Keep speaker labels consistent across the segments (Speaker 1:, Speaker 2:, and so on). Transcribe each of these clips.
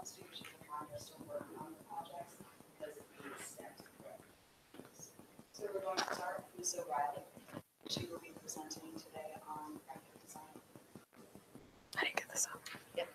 Speaker 1: students of the time are still working on the projects because it needs steps. So we're going to start with Ms. O'Reilly. She will be presenting today on graphic design.
Speaker 2: I didn't get this up.
Speaker 1: Yep.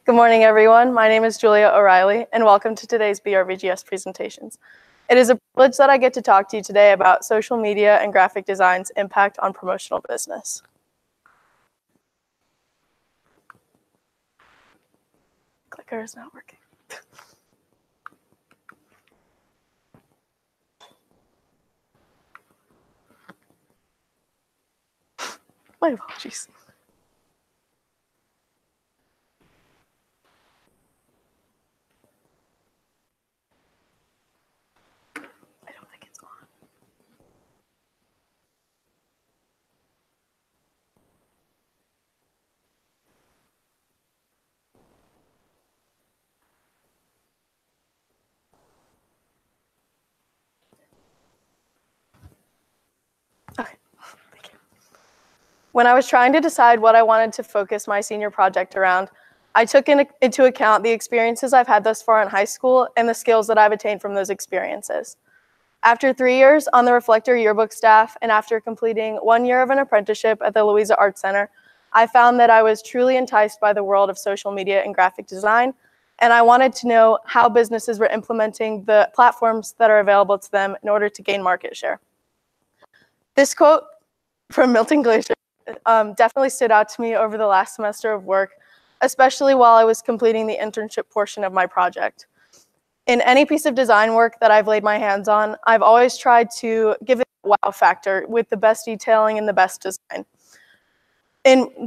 Speaker 2: Good morning, everyone. My name is Julia O'Reilly, and welcome to today's BRVGS presentations. It is a privilege that I get to talk to you today about social media and graphic design's impact on promotional business. Clicker is not working. My apologies. I don't think it's on. Okay, thank you. When I was trying to decide what I wanted to focus my senior project around, I took into account the experiences I've had thus far in high school and the skills that I've attained from those experiences. After 3 years on the Reflector yearbook staff and after completing 1 year of an apprenticeship at the Louisa Art Center, I found that I was truly enticed by the world of social media and graphic design, and I wanted to know how businesses were implementing the platforms that are available to them in order to gain market share. This quote from Milton Glaser definitely stood out to me over the last semester of work, especially while I was completing the internship portion of my project. In any piece of design work that I've laid my hands on, I've always tried to give it a wow factor with the best detailing and the best design.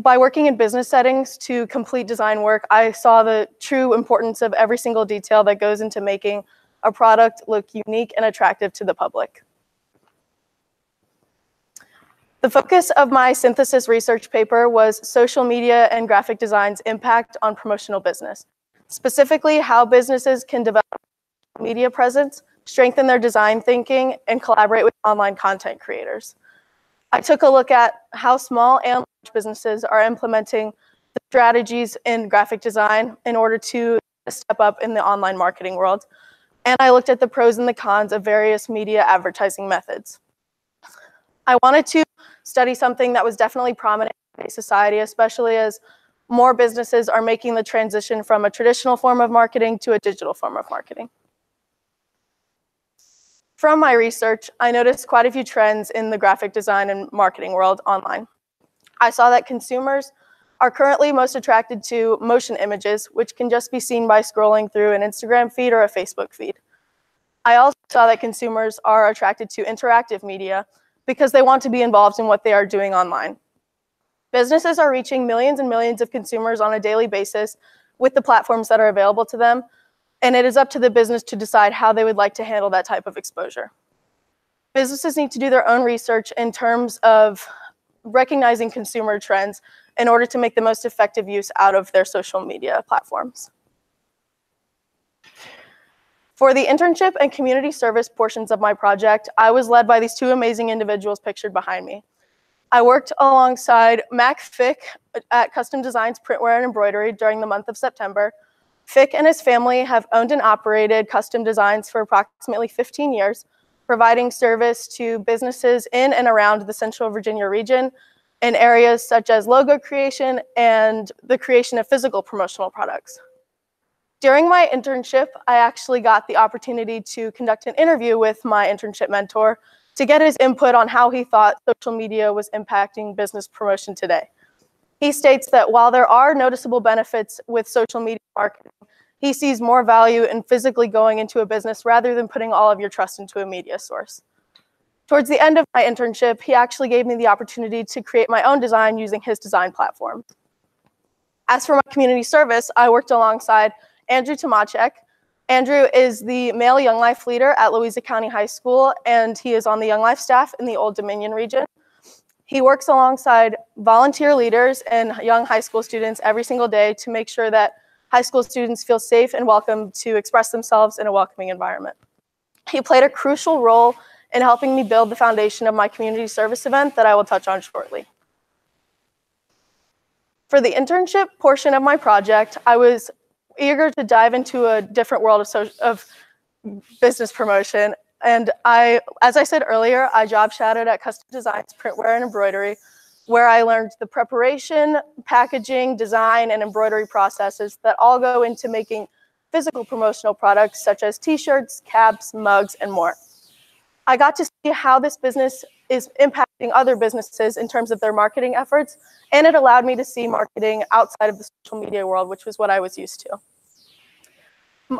Speaker 2: By working in business settings to complete design work, I saw the true importance of every single detail that goes into making a product look unique and attractive to the public. The focus of my synthesis research paper was social media and graphic design's impact on promotional business, specifically how businesses can develop media presence, strengthen their design thinking, and collaborate with online content creators. I took a look at how small and large businesses are implementing the strategies in graphic design in order to step up in the online marketing world. And I looked at the pros and the cons of various media advertising methods. I wanted to study something that was definitely prominent in society, especially as more businesses are making the transition from a traditional form of marketing to a digital form of marketing. From my research, I noticed quite a few trends in the graphic design and marketing world online. I saw that consumers are currently most attracted to motion images, which can just be seen by scrolling through an Instagram feed or a Facebook feed. I also saw that consumers are attracted to interactive media because they want to be involved in what they are doing online. Businesses are reaching millions and millions of consumers on a daily basis with the platforms that are available to them, and it is up to the business to decide how they would like to handle that type of exposure. Businesses need to do their own research in terms of recognizing consumer trends in order to make the most effective use out of their social media platforms. For the internship and community service portions of my project, I was led by these two amazing individuals pictured behind me. I worked alongside Mac Fick at Custom Designs Printwear and Embroidery during the month of September. Fick and his family have owned and operated Custom Designs for approximately 15 years, providing service to businesses in and around the Central Virginia region in areas such as logo creation and the creation of physical promotional products. During my internship, I actually got the opportunity to conduct an interview with my internship mentor to get his input on how he thought social media was impacting business promotion today. He states that while there are noticeable benefits with social media marketing, he sees more value in physically going into a business rather than putting all of your trust into a media source. Towards the end of my internship, he actually gave me the opportunity to create my own design using his design platform. As for my community service, I worked alongside Andrew Tomacek. Andrew is the male Young Life leader at Louisa County High School, and he is on the Young Life staff in the Old Dominion region. He works alongside volunteer leaders and young high school students every single day to make sure that high school students feel safe and welcome to express themselves in a welcoming environment. He played a crucial role in helping me build the foundation of my community service event that I will touch on shortly. For the internship portion of my project, I was eager to dive into a different world of business promotion. And as I said earlier, I job shadowed at Custom Designs Printwear and Embroidery, where I learned the preparation, packaging, design, and embroidery processes that all go into making physical promotional products such as t-shirts, caps, mugs, and more. I got to see how this business is impacting other businesses in terms of their marketing efforts, and it allowed me to see marketing outside of the social media world, which was what I was used to.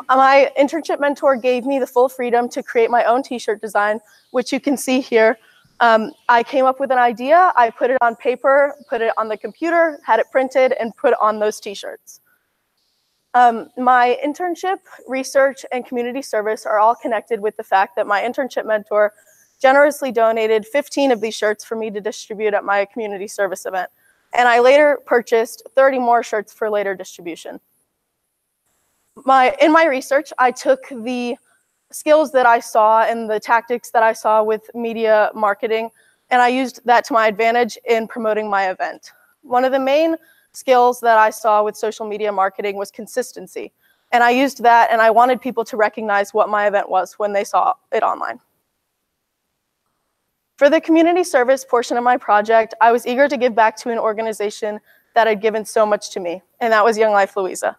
Speaker 2: My internship mentor gave me the full freedom to create my own t-shirt design, which you can see here. I came up with an idea, I put it on paper, put it on the computer, had it printed, and put on those t-shirts. My internship, research, and community service are all connected with the fact that my internship mentor generously donated 15 of these shirts for me to distribute at my community service event. And I later purchased 30 more shirts for later distribution. In my research, I took the skills that I saw and the tactics that I saw with media marketing, and I used that to my advantage in promoting my event. One of the main skills that I saw with social media marketing was consistency, and I used that, and I wanted people to recognize what my event was when they saw it online. For the community service portion of my project, I was eager to give back to an organization that had given so much to me, and that was Young Life Louisa.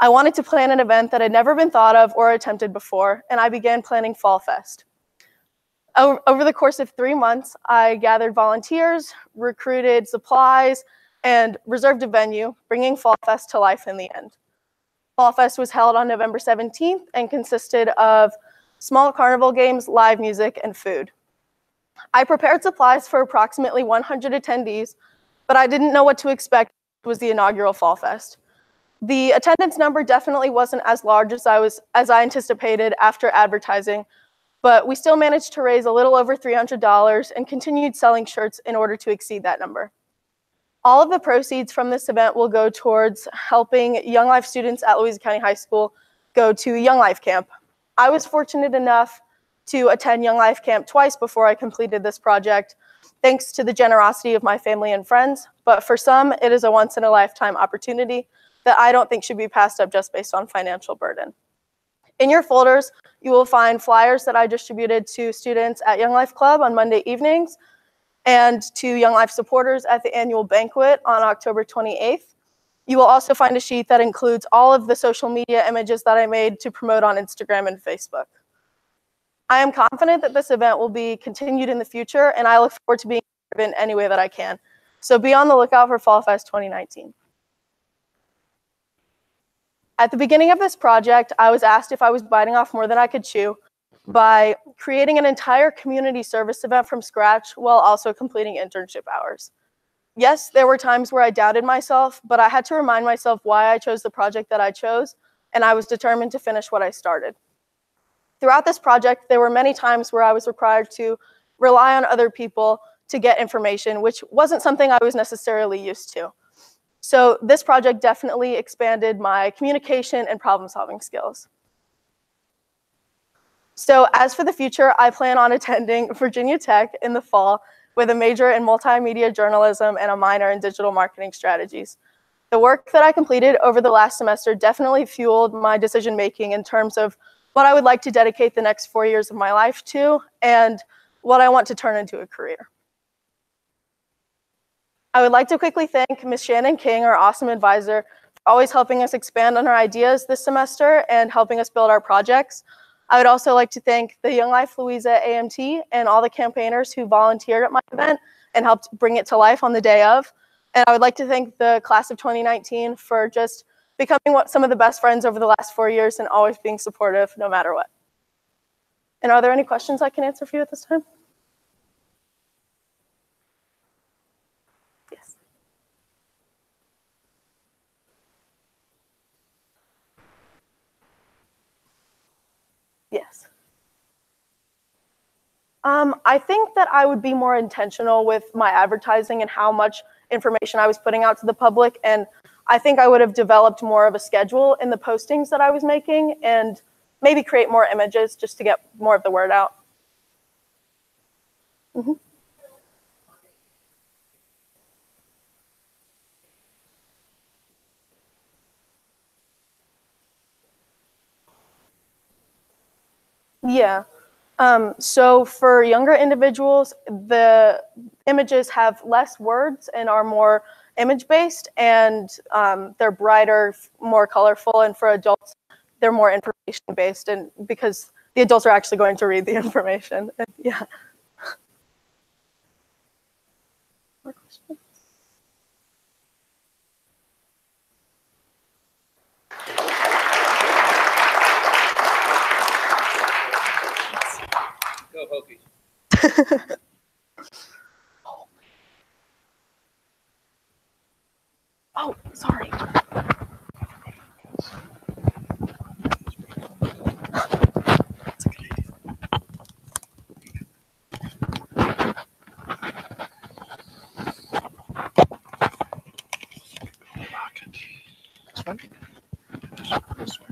Speaker 2: I wanted to plan an event that had never been thought of or attempted before, and I began planning Fall Fest. Over the course of 3 months, I gathered volunteers, recruited supplies, and reserved a venue, bringing Fall Fest to life in the end. Fall Fest was held on November 17th and consisted of small carnival games, live music, and food. I prepared supplies for approximately 100 attendees, but I didn't know what to expect. It was the inaugural Fall Fest. The attendance number definitely wasn't as large as I anticipated after advertising, but we still managed to raise a little over $300 and continued selling shirts in order to exceed that number. All of the proceeds from this event will go towards helping Young Life students at Louisa County High School go to Young Life Camp. I was fortunate enough to attend Young Life Camp twice before I completed this project, thanks to the generosity of my family and friends, but for some, it is a once-in-a-lifetime opportunity that I don't think should be passed up just based on financial burden. In your folders, you will find flyers that I distributed to students at Young Life Club on Monday evenings and to Young Life supporters at the annual banquet on October 28th. You will also find a sheet that includes all of the social media images that I made to promote on Instagram and Facebook. I am confident that this event will be continued in the future, and I look forward to being part of it in any way that I can. So be on the lookout for Fall Fest 2019. At the beginning of this project, I was asked if I was biting off more than I could chew by creating an entire community service event from scratch while also completing internship hours. Yes, there were times where I doubted myself, but I had to remind myself why I chose the project that I chose, and I was determined to finish what I started. Throughout this project, there were many times where I was required to rely on other people to get information, which wasn't something I was necessarily used to. So this project definitely expanded my communication and problem-solving skills. So as for the future, I plan on attending Virginia Tech in the fall with a major in multimedia journalism and a minor in digital marketing strategies. The work that I completed over the last semester definitely fueled my decision-making in terms of what I would like to dedicate the next 4 years of my life to and what I want to turn into a career. I would like to quickly thank Ms. Shannon King, our awesome advisor, for always helping us expand on our ideas this semester and helping us build our projects. I would also like to thank the Young Life Louisa AMT and all the campaigners who volunteered at my event and helped bring it to life on the day of. And I would like to thank the class of 2019 for just becoming some of the best friends over the last 4 years and always being supportive no matter what. And are there any questions I can answer for you at this time? Yes. Yes. I think that I would be more intentional with my advertising and how much information I was putting out to the public. And I think I would have developed more of a schedule in the postings that I was making and maybe create more images just to get more of the word out. Mm-hmm. Yeah. So for younger individuals, the images have less words and are more image-based, and they're brighter, more colorful. And for adults, they're more information-based, and because the adults are actually going to read the information. Yeah. More questions?
Speaker 3: Go Hokies.
Speaker 2: Oh, sorry. That's a good idea.
Speaker 3: This one? This one.